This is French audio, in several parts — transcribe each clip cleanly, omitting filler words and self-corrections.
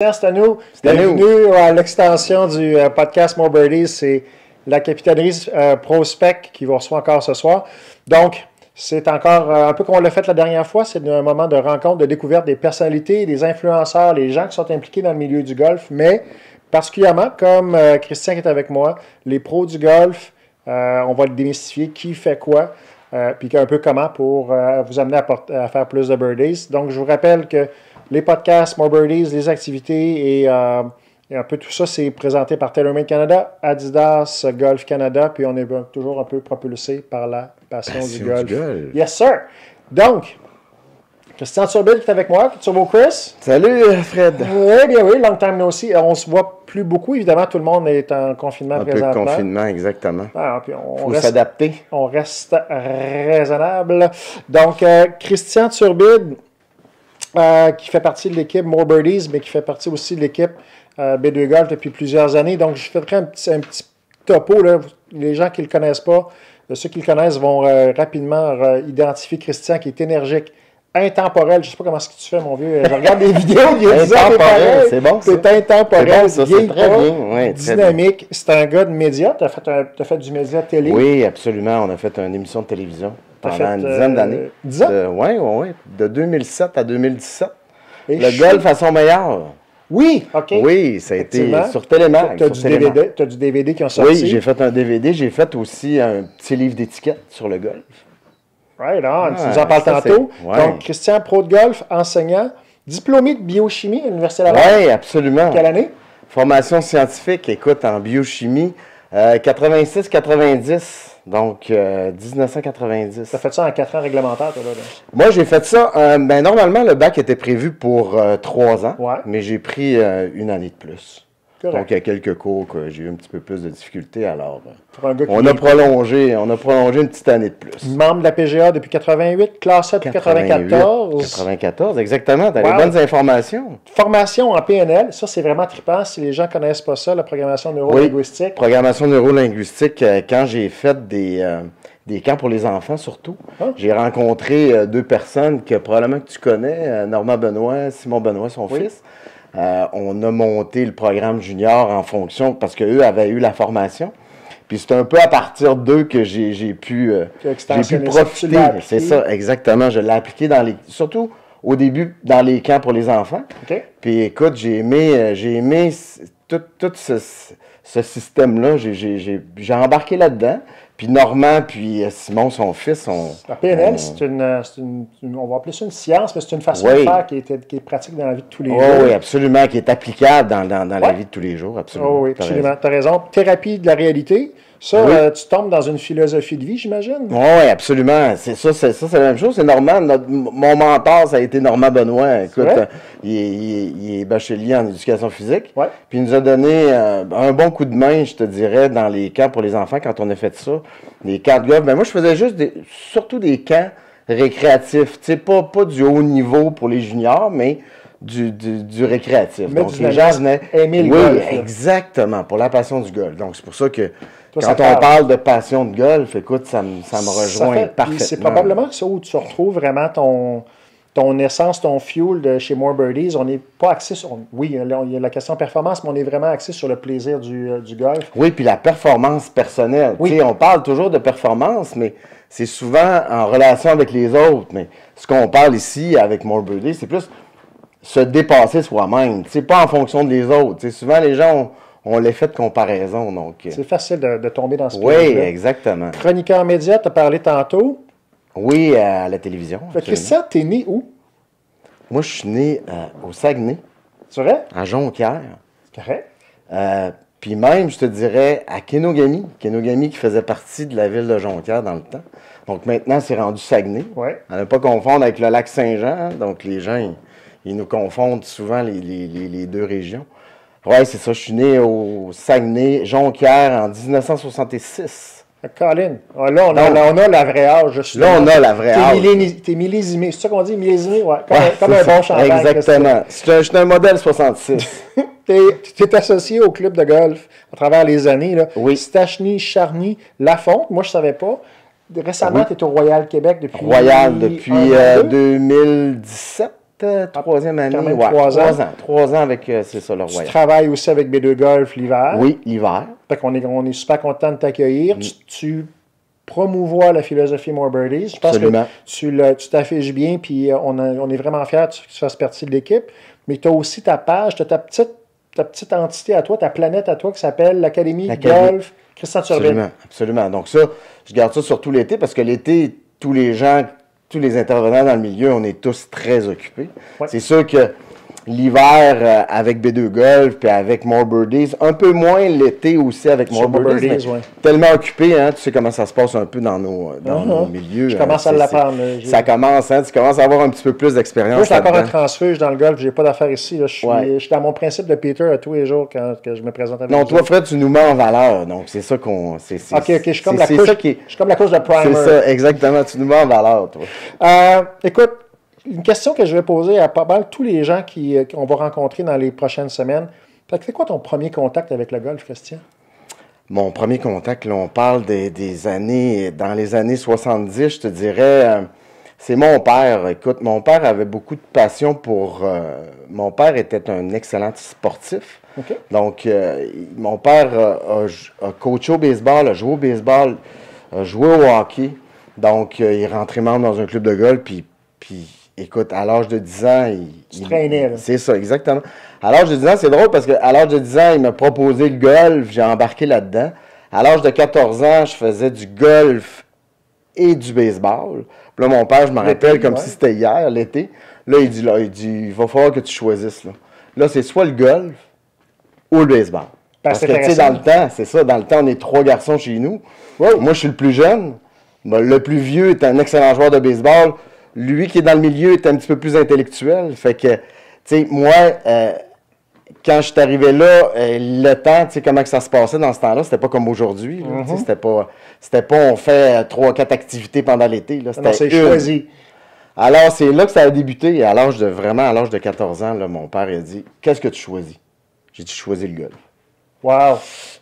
C'est à nous. C'est à nous. Bienvenue à l'extension du podcast More Birdies. C'est la capitalice Prospect qui vous reçoit encore ce soir. Donc, c'est encore un peu comme on l'a fait la dernière fois. C'est un moment de rencontre, de découverte des personnalités, des influenceurs, les gens qui sont impliqués dans le milieu du golf, mais particulièrement, comme Christian qui est avec moi, les pros du golf, on va le démystifier, qui fait quoi, puis un peu comment pour vous amener à faire plus de birdies. Donc, je vous rappelle que les podcasts, More Birdies, les activités et un peu tout ça, c'est présenté par TaylorMade Canada, Adidas, Golf Canada, puis on est toujours un peu propulsé par la passion du golf. Yes, sir! Donc, Christian Turbide qui est avec moi, Turbo Chris. Salut, Fred! Oui, bien oui, long time no see. On se voit plus beaucoup, évidemment, tout le monde est en confinement présentement. Un peu de confinement, exactement. Puis faut s'adapter. On reste raisonnable. Donc, Christian Turbide, qui fait partie de l'équipe More Birdies, mais qui fait partie aussi de l'équipe B2 Golf depuis plusieurs années. Donc, je ferai un petit topo. Là. Les gens qui ne le connaissent pas, ceux qui le connaissent vont rapidement identifier Christian, qui est énergique, intemporel. Je ne sais pas comment est-ce que tu fais, mon vieux. Je regarde des vidéos, il y a 10 ans, c'est bon, ça. C'est intemporel, c'est bon, ça, c'est très bien. Ouais, dynamique. C'est un gars de médias. Tu as fait du média télé. Oui, absolument. On a fait une émission de télévision. Pendant une dizaine d'années. 10 ans? Oui. De 2007 à 2017. Le golf à son meilleur. Oui, OK. Oui, ça a été sur Télémac. Tu as du DVD qui ont sorti. Oui, j'ai fait un DVD. J'ai fait aussi un petit livre d'étiquette sur le golf. Right on. Tu nous en parles tantôt. Donc, Christian, pro de golf, enseignant, diplômé de biochimie à l'Université Laval. Oui, absolument. Quelle année? Formation scientifique, écoute, en biochimie, 86-90. Donc, 1990. Tu as fait ça en 4 ans réglementaires, toi, là? Moi, j'ai fait ça. Normalement, le bac était prévu pour 3 ans, mais j'ai pris une année de plus. Correct. Donc, il y a quelques cours que j'ai eu un petit peu plus de difficultés. Alors, on a prolongé une petite année de plus. Membre de la PGA depuis 88, classé depuis 94. 94, exactement. Tu as les bonnes informations. Formation en PNL, ça, c'est vraiment trippant. Si les gens ne connaissent pas ça, la programmation neurolinguistique. Oui, programmation neurolinguistique, quand j'ai fait des camps pour les enfants, surtout. J'ai rencontré 2 personnes que probablement que tu connais, Normand Benoît, Simon Benoît, son fils. On a monté le programme junior en fonction, parce qu'eux avaient eu la formation. Puis c'est un peu à partir d'eux que j'ai pu profiter. C'est ça, exactement. Je l'ai appliqué surtout au début dans les camps pour les enfants. Okay. Puis écoute, j'ai aimé tout ce système-là. J'ai embarqué là-dedans. Puis Normand, puis Simon, son fils, la PNL, on va appeler ça une science, mais c'est une façon de faire qui est pratique dans la vie de tous les jours. Oui, absolument, qui est applicable dans la vie de tous les jours, absolument. Oh, oui, absolument, tu as raison. Thérapie de la réalité, ça, tu tombes dans une philosophie de vie, j'imagine? Oui, absolument. C'est la même chose. C'est Normand. Mon mentor, ça a été Normand Benoît. Écoute, il est bachelier en éducation physique. Ouais. Puis il nous a donné un bon coup de main, je te dirais, dans les camps pour les enfants quand on a fait ça. Les camps de golf. Ben moi, je faisais surtout des camps récréatifs. Tu sais, pas du haut niveau pour les juniors, mais du récréatif. Mais donc, les gens venaient aimer le golf. Oui, exactement, pour la passion du golf. Donc, c'est pour ça que quand on parle de passion de golf, écoute, ça me rejoint parfaitement. C'est probablement ça où tu retrouves vraiment ton essence, ton fuel de chez More Birdies. On n'est pas axé sur... Oui, il y a la question performance, mais on est vraiment axé sur le plaisir du golf. Oui, puis la performance personnelle. Oui. Tu sais, on parle toujours de performance, mais c'est souvent en relation avec les autres. Mais ce qu'on parle ici avec More Birdies, c'est plus se dépasser soi-même. C'est pas en fonction des autres. T'sais, souvent, les gens ont l'effet de comparaison. C'est facile de tomber dans ce piège-là. Oui, exactement. Chroniqueur média, tu as parlé tantôt. Oui, à la télévision. Christian, t'es né où? Moi, je suis né au Saguenay. C'est vrai? À Jonquière. C'est correct. Puis même, je te dirais, à Kenogami. Kenogami qui faisait partie de la ville de Jonquière dans le temps. Donc maintenant, c'est rendu Saguenay. Ouais. À ne pas confondre avec le lac Saint-Jean. Hein? Donc les gens, ils nous confondent souvent les 2 régions. Oui, c'est ça. Je suis né au Saguenay, Jonquière, en 1966. Colin, là, on a la vraie âge. Là, on a la vraie âge. T'es millésimé. C'est ça qu'on dit, millésimé? Ouais. Comme un bon champagne. Exactement. Je suis un modèle 66. T'es associé au club de golf à travers les années. Là. Oui. Stachny, Charny, Lafonte. Moi, je ne savais pas. Récemment, tu es au Royal Québec depuis... Royal depuis 2017. troisième année. Quand même Ouais, 3 ans. 3 ans avec, c'est ça, le Tu Royal. travailles aussi avec B2 Golf l'hiver. Oui, l'hiver. Fait qu'on est, on est super content de t'accueillir. Tu promouvois la philosophie More Birdies. Je pense Absolument. que tu t'affiches bien, puis on est vraiment fiers que tu fasses partie de l'équipe. Mais tu as aussi ta page, tu as ta petite entité à toi, ta planète à toi qui s'appelle l'Académie Golf Christian Turbine. Absolument, absolument. Donc ça, je garde ça sur tout l'été parce que l'été, tous les intervenants dans le milieu, on est tous très occupés. Ouais. C'est sûr que l'hiver avec B2 Golf puis avec More Birdies, un peu moins l'été aussi avec More Birdies, mais ouais. tellement occupé, hein, tu sais comment ça se passe un peu dans nos milieux. Je commence à l'apprendre. Ça commence, hein, tu commences à avoir un petit peu plus d'expérience. Moi, je suis encore un transfuge dans le golf, j'ai pas d'affaires ici. Là. Je suis dans mon principe de Peter à tous les jours quand je me présente avec Non, toi, Fred, tu nous mets en valeur, donc c'est ça qu'on... OK, je suis comme la couche de primer. C'est ça, exactement, tu nous mets en valeur, toi. Écoute, une question que je vais poser à pas mal tous les gens qu'on va rencontrer dans les prochaines semaines. C'est quoi ton premier contact avec le golf, Christian? Mon premier contact, là, on parle des années, dans les années 70, je te dirais, c'est mon père. Écoute, mon père avait beaucoup de passion pour... mon père était un excellent sportif. Okay. Donc, mon père a coaché au baseball, a joué au baseball, a joué au hockey. Donc, il est rentré membre dans un club de golf, puis écoute, à l'âge de 10 ans, il traînait. C'est ça, exactement. À l'âge de 10 ans, c'est drôle parce qu'à l'âge de 10 ans, il m'a proposé le golf, j'ai embarqué là-dedans. À l'âge de 14 ans, je faisais du golf et du baseball. Puis là, mon père, je me rappelle comme si c'était hier, l'été. Là, il dit, il va falloir que tu choisisses. Là, c'est soit le golf ou le baseball. Parce que, tu sais, dans le temps, c'est ça, dans le temps, on est 3 garçons chez nous. Wow. Moi, je suis le plus jeune. Le plus vieux est un excellent joueur de baseball. Lui qui est dans le milieu est un petit peu plus intellectuel. Fait que, tu sais, moi, quand je suis arrivé là, le temps, tu sais, comment que ça se passait dans ce temps-là, c'était pas comme aujourd'hui. C'était pas on fait 3-4 activités pendant l'été. C'est choisi. Alors, c'est là que ça a débuté. À l'âge de 14 ans, là, mon père a dit, qu'est-ce que tu choisis? J'ai dit, je choisis le golf. Wow!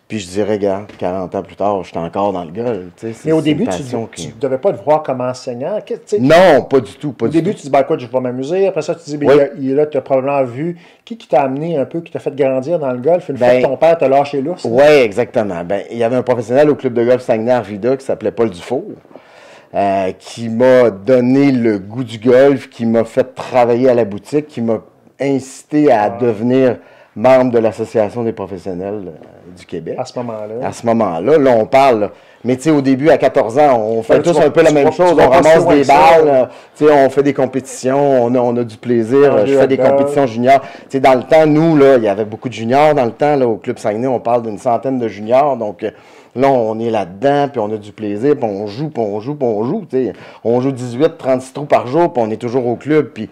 Puis je dirais, regarde, 40 ans plus tard, je suis encore dans le golf. Mais au début, tu ne devais pas le voir comme enseignant. Non, pas du tout. Au début, tu dis, écoute, je vais m'amuser. Après ça, tu dis, là, tu as probablement vu qui t'a amené un peu, qui t'a fait grandir dans le golf une fois que ton père t'a lâché là. Oui, exactement. Il y avait un professionnel au club de golf Saguenay-Arvida qui s'appelait Paul Dufour, qui m'a donné le goût du golf, qui m'a fait travailler à la boutique, qui m'a incité à devenir membre de l'Association des professionnels du Québec. À ce moment-là. À ce moment-là. Là, on parle. Mais tu sais, au début, à 14 ans, on fait tous un peu la même chose. On ramasse des balles, on fait des compétitions, on a du plaisir. Je fais des compétitions juniors. Tu sais, dans le temps, nous, là, il y avait beaucoup de juniors dans le temps. Là, au Club Saguenay, on parle d'une centaine de juniors. Donc, là, on est là-dedans, puis on a du plaisir, puis on joue, puis on joue, puis on joue. Tu sais. On joue 18, 36 trous par jour, puis on est toujours au club. Puis, tu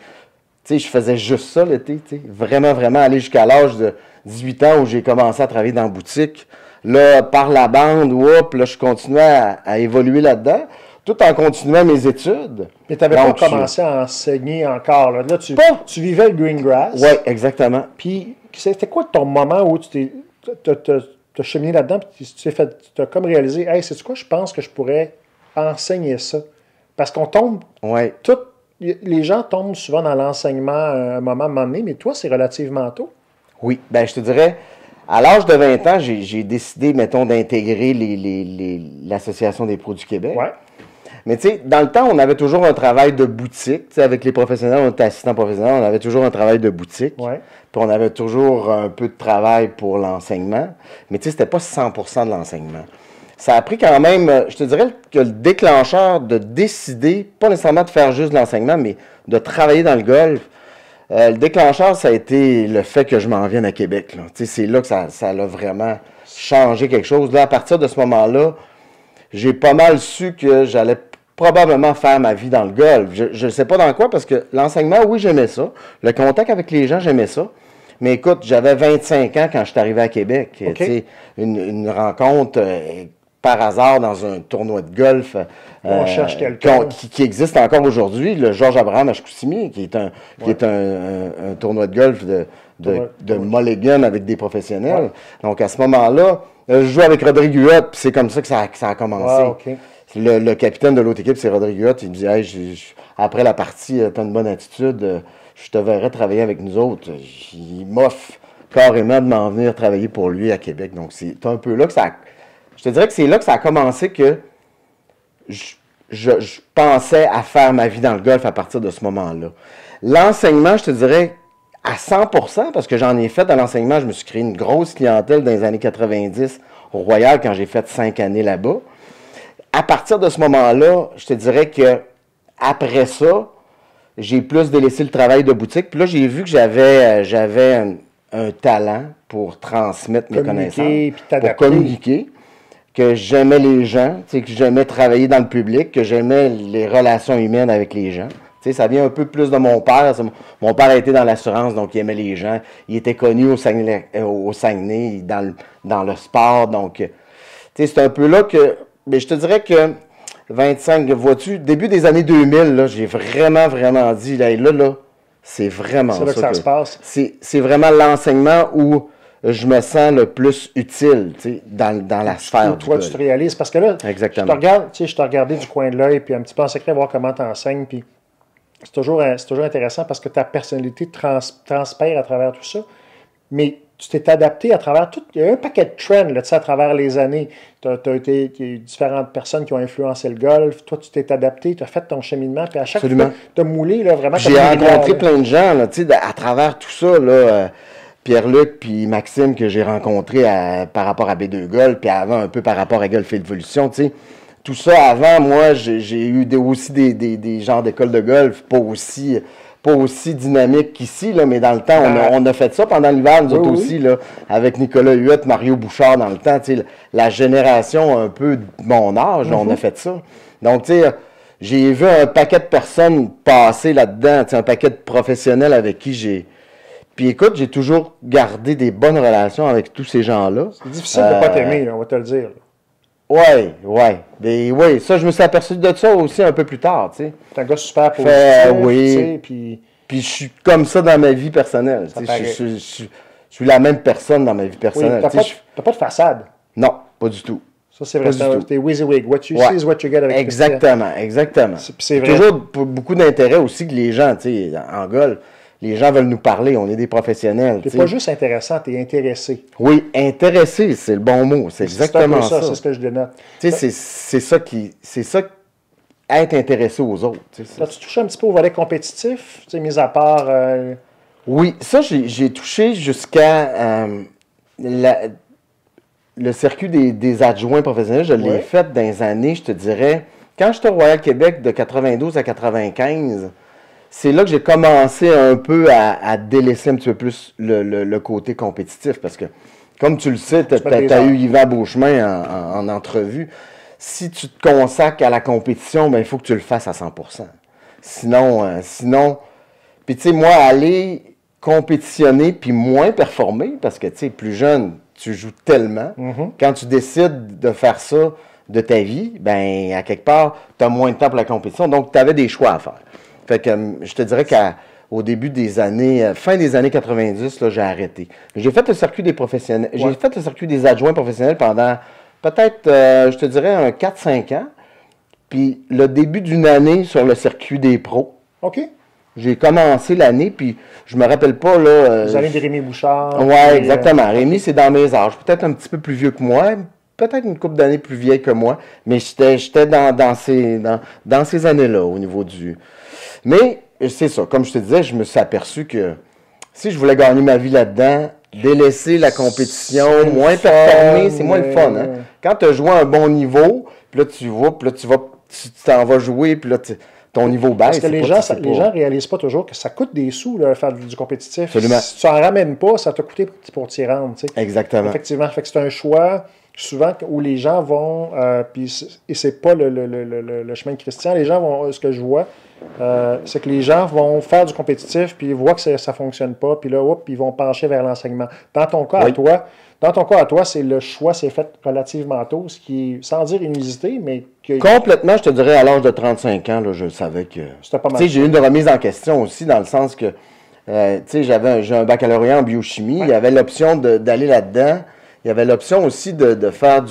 sais, je faisais juste ça l'été, tu sais. Vraiment, vraiment, aller jusqu'à l'âge de 18 ans où j'ai commencé à travailler dans la boutique. Là, par la bande, là, je continuais à évoluer là-dedans, tout en continuant mes études. Mais tu n'avais pas commencé à enseigner encore, là. Là, tu vivais le green grass. Oui, exactement. Puis, c'était quoi ton moment où tu t'as cheminé là-dedans, puis tu as comme réalisé, hey, c'est quoi, je pense que je pourrais enseigner ça? Parce qu'on tombe, les gens tombent souvent dans l'enseignement à un moment donné, mais toi, c'est relativement tôt. Oui, bien, je te dirais, à l'âge de 20 ans, j'ai décidé, mettons, d'intégrer l'Association des pros du Québec. Ouais. Mais tu sais, dans le temps, on avait toujours un travail de boutique. Tu sais, avec les professionnels, on était assistants professionnels, on avait toujours un travail de boutique. Ouais. Puis on avait toujours un peu de travail pour l'enseignement. Mais tu sais, c'était pas 100% de l'enseignement. Ça a pris quand même, je te dirais que le déclencheur de décider, pas nécessairement de faire juste de l'enseignement, mais de travailler dans le golf, le déclencheur, ça a été le fait que je m'en vienne à Québec. C'est là que ça a vraiment changé quelque chose. Là, à partir de ce moment-là, j'ai pas mal su que j'allais probablement faire ma vie dans le golf. Je ne sais pas dans quoi, parce que l'enseignement, oui, j'aimais ça. Le contact avec les gens, j'aimais ça. Mais écoute, j'avais 25 ans quand je suis arrivé à Québec. Okay. Une rencontre par hasard dans un tournoi de golf on cherche quelqu'un qui existe encore aujourd'hui, le Georges Abraham à Chicoutimi, qui est un tournoi de golf de Mulligan avec des professionnels. Ouais. Donc à ce moment-là, je joue avec Rodrigue Huot, puis c'est comme ça que ça a commencé. Wow, okay. Le capitaine de l'autre équipe, c'est Rodrigue Huot. Il me dit, hey, après la partie, tu as une bonne attitude. je te verrais travailler avec nous autres. Il m'offre carrément de m'en venir travailler pour lui à Québec. Donc, c'est un peu là que ça... Je te dirais que c'est là que ça a commencé que je pensais à faire ma vie dans le golf à partir de ce moment-là. L'enseignement, je te dirais à 100%, parce que j'en ai fait à l'enseignement, je me suis créé une grosse clientèle dans les années 90 au Royal quand j'ai fait 5 années là-bas. À partir de ce moment-là, je te dirais que après ça, j'ai plus délaissé le travail de boutique. Puis là, j'ai vu que j'avais un talent pour transmettre mes connaissances, pour communiquer, que j'aimais les gens, que j'aimais travailler dans le public, que j'aimais les relations humaines avec les gens. Ça vient un peu plus de mon père. Mon père a été dans l'assurance, donc il aimait les gens. Il était connu au Saguenay dans le sport. Donc, c'est un peu là que... Mais je te dirais que 25, vois-tu, début des années 2000, là, j'ai vraiment, vraiment dit, là, c'est vraiment ça. C'est là que ça se passe. C'est vraiment l'enseignement où je me sens le plus utile, dans la sphère du toi, tu te réalises, parce que là, exactement. Je t'ai regardé du coin de l'œil, puis un petit peu en secret, voir comment tu enseignes, puis c'est toujours intéressant parce que ta personnalité transpire à travers tout ça, mais tu t'es adapté à travers tout. Il y a un paquet de trends là, à travers les années. Il y a eu différentes personnes qui ont influencé le golf. Toi, tu t'es adapté, tu as fait ton cheminement, puis à chaque fois, tu as moulé là, vraiment. J'ai rencontré plein de gens là, à travers tout ça. Là, Pierre-Luc puis Maxime que j'ai rencontrés par rapport à B2 Golf, puis avant un peu par rapport à Golf Évolution, tu sais. Tout ça, avant, moi, j'ai eu aussi des genres d'écoles de golf, pas aussi dynamiques qu'ici, là, mais dans le temps, on a fait ça pendant l'hiver, nous autres aussi, là, avec Nicolas Huette, Mario Bouchard, dans le temps, tu sais, la génération un peu de mon âge, on a fait ça. Donc, tu sais, j'ai vu un paquet de personnes passer là-dedans, tu sais, un paquet de professionnels avec qui j'ai... Puis écoute, j'ai toujours gardé des bonnes relations avec tous ces gens-là. C'est difficile de ne pas t'aimer, on va te le dire. Oui, ça, je me suis aperçu de ça aussi un peu plus tard, tu sais. T'es un gars super positif, oui. Puis je suis comme ça dans ma vie personnelle. Je suis la même personne dans ma vie personnelle. Oui, t'as pas de façade. Non, pas du tout. Ça, c'est vrai, t'es WYSIWYG. What you see is what you get avec exactement. C'est vrai. Toujours beaucoup d'intérêt aussi que les gens, tu sais, en golf. Les gens veulent nous parler, on est des professionnels. Tu n'es pas juste intéressant, tu es intéressé. Oui, intéressé, c'est le bon mot. C'est exactement ça. C'est ce que je dénote. C'est ça, être intéressé aux autres. As-tu touché un petit peu au volet compétitif, mis à part... Oui, ça, j'ai touché jusqu'à le circuit des adjoints professionnels. Je l'ai fait dans les années, je te dirais, quand j'étais au Royal Québec de 92 à 95... C'est là que j'ai commencé un peu à délaisser un petit peu plus le côté compétitif parce que, comme tu le sais, tu as eu Yvan Beauchemin en entrevue. Si tu te consacres à la compétition, ben, il faut que tu le fasses à 100%. Sinon, puis tu sais, moi, aller compétitionner puis moins performer parce que, tu sais, plus jeune, tu joues tellement. Quand tu décides de faire ça de ta vie, ben à quelque part, tu as moins de temps pour la compétition. Donc, tu avais des choix à faire. Fait que je te dirais qu'au début des années, fin des années 90, là, j'ai arrêté. J'ai fait le circuit des professionnels. J'ai fait le circuit des adjoints professionnels pendant peut-être, je te dirais, un 4-5 ans. Puis le début d'une année sur le circuit des pros. OK. J'ai commencé l'année, puis je me rappelle pas, là... Les années de Rémi Bouchard. Oui, exactement. Rémi, c'est dans mes âges. Peut-être un petit peu plus vieux que moi. Peut-être une couple d'années plus vieille que moi. Mais j'étais dans ces années-là, au niveau du... Mais c'est ça, comme je te disais, je me suis aperçu que si je voulais gagner ma vie là-dedans, délaisser la compétition, moins performer, c'est moins le fun. Hein? Quand tu as joué à un bon niveau, puis là tu t'en vas jouer, puis là ton niveau baisse. Parce que les gens ne réalisent pas toujours que ça coûte des sous là, faire du compétitif. Absolument. Si tu n'en ramènes pas, ça t'a coûté pour t'y rendre. Tu sais. Exactement. Effectivement. Fait que c'est un choix souvent où les gens vont, et c'est pas le chemin de Christian, les gens vont, ce que je vois, c'est que les gens vont faire du compétitif, puis ils voient que ça ne fonctionne pas, puis là, ils vont pencher vers l'enseignement. Dans ton cas à toi, c'est le choix s'est fait relativement tôt, ce qui est, sans dire inusité, mais... Complètement, je te dirais, à l'âge de 35 ans, là, je savais que... C'était pas mal. Tu sais, j'ai eu une remise en question aussi, dans le sens que, tu sais, j'ai un baccalauréat en biochimie, il y avait l'option d'aller là-dedans, il y avait l'option aussi de faire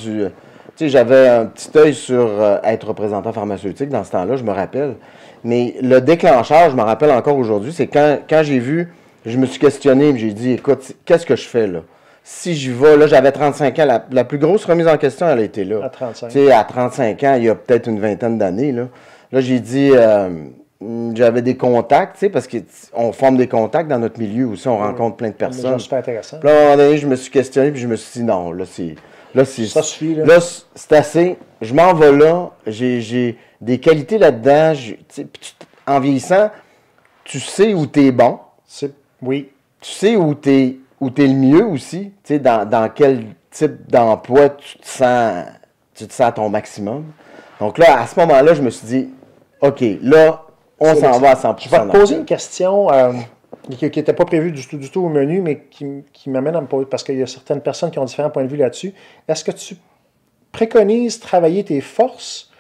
sais, j'avais un petit œil sur être représentant pharmaceutique dans ce temps-là, je me rappelle. Mais le déclencheur, je me rappelle encore aujourd'hui, c'est quand j'ai vu, je me suis questionné, j'ai dit, écoute, qu'est-ce que je fais là? Si j'y vais, là, j'avais 35 ans, la plus grosse remise en question, elle a été là. À 35. Tu sais, à 35 ans, il y a peut-être une vingtaine d'années, là. Là, j'ai dit, j'avais des contacts, tu sais, parce qu'on forme des contacts dans notre milieu aussi, on rencontre plein de personnes. C'est super intéressant. Puis là, à un moment donné, je me suis questionné, puis je me suis dit, non, ça suffit, là. Là, c'est assez. Je m'en vais là. J'ai des qualités là-dedans. En vieillissant, tu sais où tu es bon. Oui. Tu sais où tu es le mieux aussi. Tu sais, dans quel type d'emploi tu te sens à ton maximum. Donc là, à ce moment-là, je me suis dit, OK, là, on s'en va à 100%. Je vais te poser une question qui n'était pas prévue du tout au menu, mais qui m'amène à me poser, parce qu'il y a certaines personnes qui ont différents points de vue là-dessus. Est-ce que tu préconises travailler tes forces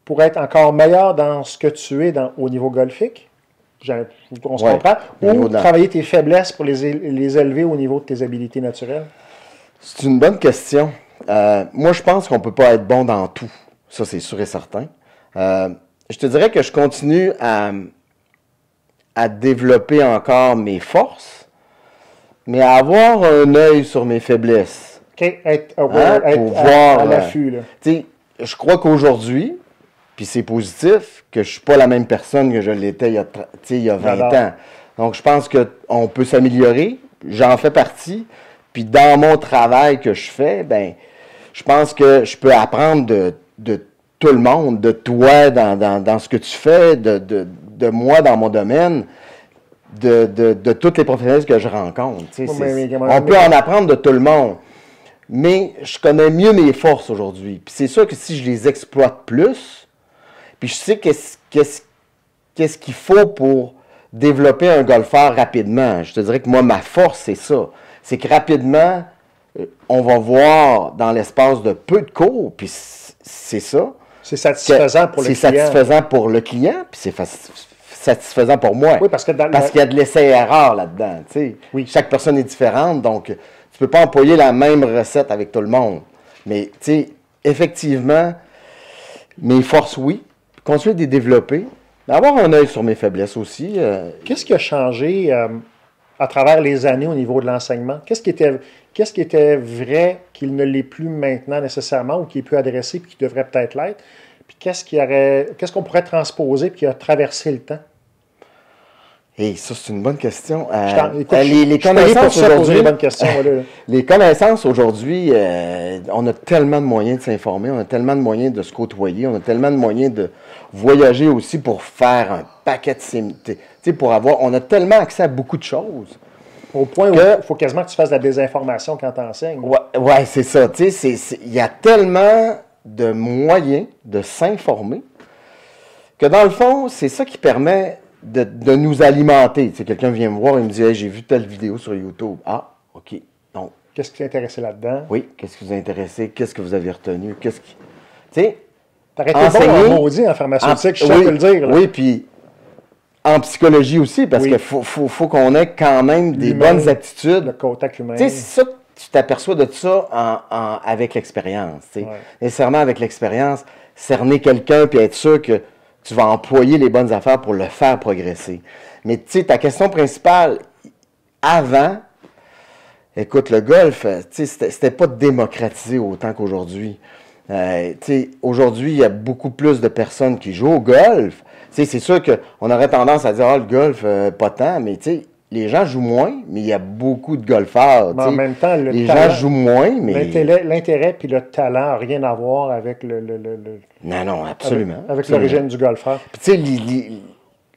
pour être encore meilleur dans ce que tu es au niveau golfique? On se comprend? Ou travailler tes faiblesses pour les élever au niveau de tes habiletés naturelles? C'est une bonne question. Moi, je pense qu'on ne peut pas être bon dans tout. Ça, c'est sûr et certain. Je te dirais que je continue à développer encore mes forces, mais à avoir un œil sur mes faiblesses. OK, être à l'affût. Je crois qu'aujourd'hui, puis c'est positif, que je ne suis pas la même personne que je l'étais il y a 20 ans. Donc, je pense qu'on peut s'améliorer. J'en fais partie. Puis dans mon travail que je fais, ben, je pense que je peux apprendre de tout le monde, de toi dans ce que tu fais, de moi dans mon domaine, de tous les professionnels que je rencontre. On peut en apprendre de tout le monde. Mais je connais mieux mes forces aujourd'hui. Puis c'est sûr que si je les exploite plus, puis je sais qu'est-ce qu'il faut pour développer un golfeur rapidement. Je te dirais que moi, ma force, c'est ça. C'est que rapidement, on va voir dans l'espace de peu de cours, puis c'est ça. C'est satisfaisant pour le client. C'est satisfaisant pour le client, puis c'est satisfaisant pour moi. Oui, parce qu'il y a de l'essai-erreur là-dedans. Oui. Chaque personne est différente, donc tu ne peux pas employer la même recette avec tout le monde. Mais effectivement, mes forces, oui. Continuer de les développer. Avoir un œil sur mes faiblesses aussi. Qu'est-ce qui a changé à travers les années au niveau de l'enseignement? Qu'est-ce qui était vrai qu'il ne l'est plus maintenant nécessairement ou qui est plus adressé et qui devrait peut-être l'être? Puis qu'est-ce qu'on pourrait transposer et qui a traversé le temps? Et ça, c'est une bonne question. Les connaissances aujourd'hui, les connaissances aujourd'hui, on a tellement de moyens de s'informer, on a tellement de moyens de se côtoyer, on a tellement de moyens de voyager aussi pour faire un paquet de on a tellement accès à beaucoup de choses. Au point où il faut quasiment que tu fasses de la désinformation quand tu enseignes. Ouais, c'est ça. Il y a tellement de moyens de s'informer que dans le fond, c'est ça qui permet de nous alimenter. Quelqu'un vient me voir et me dit hey, « j'ai vu telle vidéo sur YouTube. » Ah, OK. Donc, qu'est-ce qui t'a intéressé là-dedans? Oui, qu'est-ce qui vous a intéressé? Qu'est-ce que vous avez retenu? T'aurais été bon en maudit en pharmaceutique, je sais le dire. Là. Oui, puis en psychologie aussi, parce qu'il faut qu'on ait quand même des bonnes attitudes. Le contact humain. C'est ça, tu t'aperçois de ça avec l'expérience. Ouais. Nécessairement avec l'expérience, cerner quelqu'un puis être sûr que tu vas employer les bonnes affaires pour le faire progresser. Mais tu sais, ta question principale, avant, écoute, le golf, c'était pas démocratisé autant qu'aujourd'hui. Aujourd'hui, il y a beaucoup plus de personnes qui jouent au golf. C'est sûr qu'on aurait tendance à dire « Ah, le golf, pas tant », mais les gens jouent moins, mais il y a beaucoup de golfeurs. Mais en même temps, les gens jouent moins, mais... L'intérêt puis le talent n'a rien à voir avec Non, absolument. Avec l'origine du golfeur. Puis tu sais,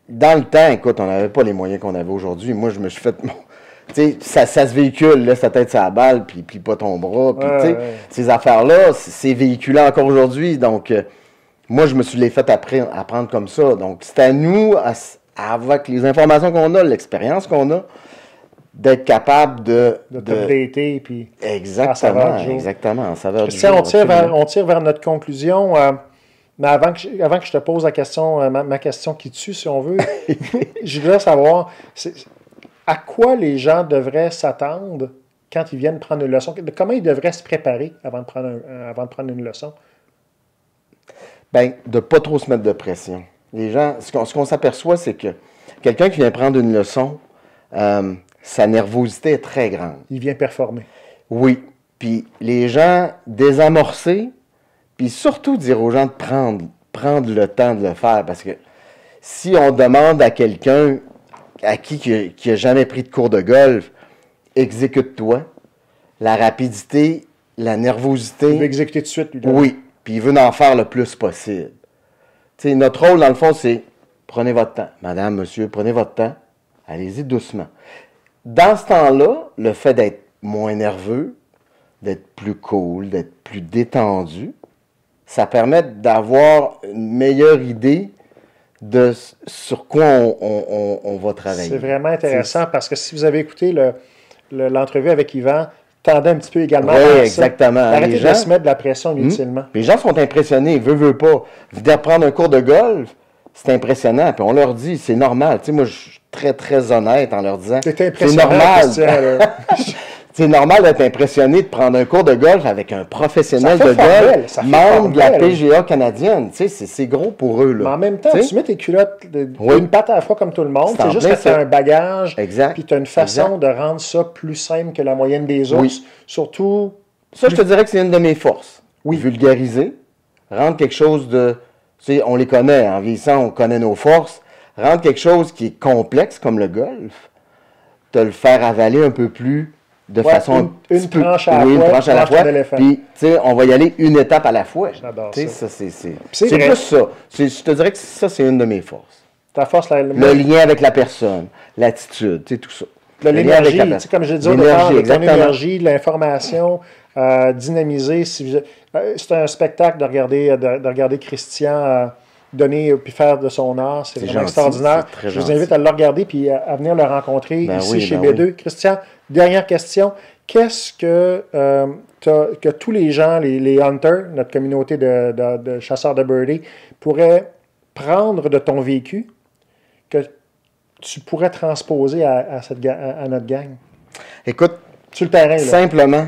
dans le temps, écoute, on n'avait pas les moyens qu'on avait aujourd'hui. Moi, je me suis fait... Tu sais, ça se véhicule, laisse ta tête sur la balle, puis pas ton bras. Puis, ces affaires-là, c'est véhiculé encore aujourd'hui. Donc, moi, je me suis les fait apprendre comme ça. Donc, c'est à nous, avec les informations qu'on a, l'expérience qu'on a, d'être capable de t'updater, puis exactement, en saveur du jour. On tire vers notre conclusion. Mais avant que je te pose la question, ma question qui tue, si on veut, je voudrais savoir... À quoi les gens devraient s'attendre quand ils viennent prendre une leçon? Comment ils devraient se préparer avant de prendre une leçon? Bien, de ne pas trop se mettre de pression. Les gens, ce qu'on s'aperçoit, c'est que quelqu'un qui vient prendre une leçon, sa nervosité est très grande. Il vient performer. Oui. Puis les gens désamorcer, puis surtout dire aux gens de prendre le temps de le faire. Parce que si on demande à quelqu'un qui n'a jamais pris de cours de golf, exécute-toi, la rapidité, la nervosité. Il veut exécuter tout de suite, lui. Oui. Puis il veut en faire le plus possible. T'sais, notre rôle, dans le fond, c'est prenez votre temps. Madame, monsieur, prenez votre temps. Allez-y doucement. Dans ce temps-là, le fait d'être moins nerveux, d'être plus cool, d'être plus détendu, ça permet d'avoir une meilleure idée de sur quoi on va travailler. C'est vraiment intéressant parce que si vous avez écouté l'entrevue avec Yvan, tendez un petit peu également à exactement. Ça. Arrêtez de se mettre de la pression inutilement. Les gens sont impressionnés, veulent pas. Venir prendre un cours de golf, c'est impressionnant. Puis on leur dit, c'est normal. Tu sais, moi, je suis très, très honnête en leur disant, c'est normal. C'est normal d'être impressionné de prendre un cours de golf avec un professionnel de golf, membre de la PGA canadienne. Tu sais, c'est gros pour eux. Là. Mais en même temps, tu mets tes culottes une patte à la fois comme tout le monde. C'est juste que tu as un bagage, puis tu as une façon de rendre ça plus simple que la moyenne des autres. Oui. Surtout... Ça, je te dirais que c'est une de mes forces. Oui. Vulgariser, rendre quelque chose de... Tu sais, on les connaît, en vieillissant, on connaît nos forces. Rendre quelque chose qui est complexe, comme le golf, te le faire avaler un peu plus... de façon une tranche à la fois. Puis, tu sais, on va y aller une étape à la fois. J'adore ça. C'est plus ça. Je te dirais que ça, c'est une de mes forces. Ta force, le lien avec la personne, l'attitude, tu sais, tout ça. L'énergie, comme je disais au départ, ton énergie, l'information, dynamiser. C'est un spectacle de regarder Christian donner puis faire de son art. C'est vraiment extraordinaire. Je vous invite à le regarder puis à venir le rencontrer ici chez B2. Christian, dernière question. Qu'est-ce que tous les gens, les hunters, notre communauté de chasseurs de birdie, pourraient prendre de ton vécu que tu pourrais transposer à notre gang? Écoute, sur le terrain, simplement,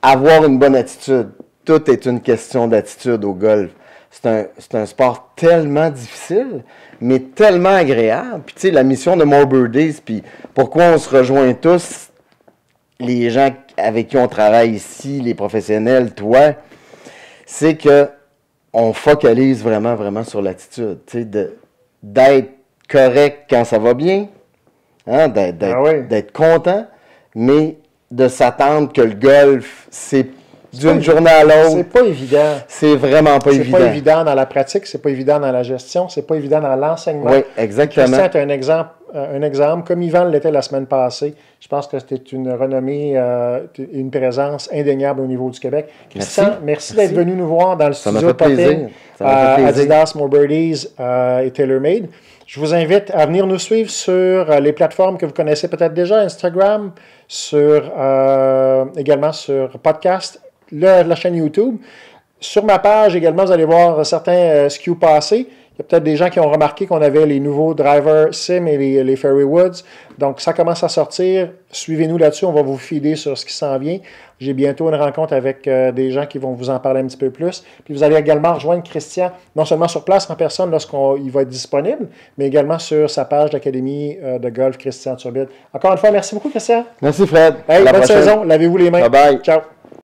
avoir une bonne attitude. Tout est une question d'attitude au golf. C'est un sport tellement difficile, mais tellement agréable. Puis, tu sais, la mission de More Birdies, puis pourquoi on se rejoint tous, les gens avec qui on travaille ici, les professionnels, toi, c'est que on focalise vraiment, vraiment sur l'attitude. Tu sais, d'être correct quand ça va bien, hein, d'être content, mais de s'attendre que le golf, c'est d'une journée à l'autre. C'est pas évident. C'est vraiment pas évident. C'est pas évident dans la pratique, c'est pas évident dans la gestion, c'est pas évident dans l'enseignement. Oui, exactement. Christian est un exemple, comme Yvan l'était la semaine passée. Je pense que c'était une renommée, une présence indéniable au niveau du Québec. Christian, merci d'être venu nous voir dans le studio de Potting Adidas, More Birdies et TaylorMade. Je vous invite à venir nous suivre sur les plateformes que vous connaissez peut-être déjà, Instagram, également sur podcast, la chaîne YouTube. Sur ma page également, vous allez voir certains SKU passés. Il y a peut-être des gens qui ont remarqué qu'on avait les nouveaux drivers Sim et les Fairway Woods. Donc, ça commence à sortir. Suivez-nous là-dessus. On va vous feeder sur ce qui s'en vient. J'ai bientôt une rencontre avec des gens qui vont vous en parler un petit peu plus. Puis, vous allez également rejoindre Christian, non seulement sur place en personne lorsqu'il va être disponible, mais également sur sa page d'Académie de golf Christian Turbide. Encore une fois, merci beaucoup, Christian. Merci, Fred. Hey, bonne saison. Lavez-vous les mains. Bye-bye. Ciao.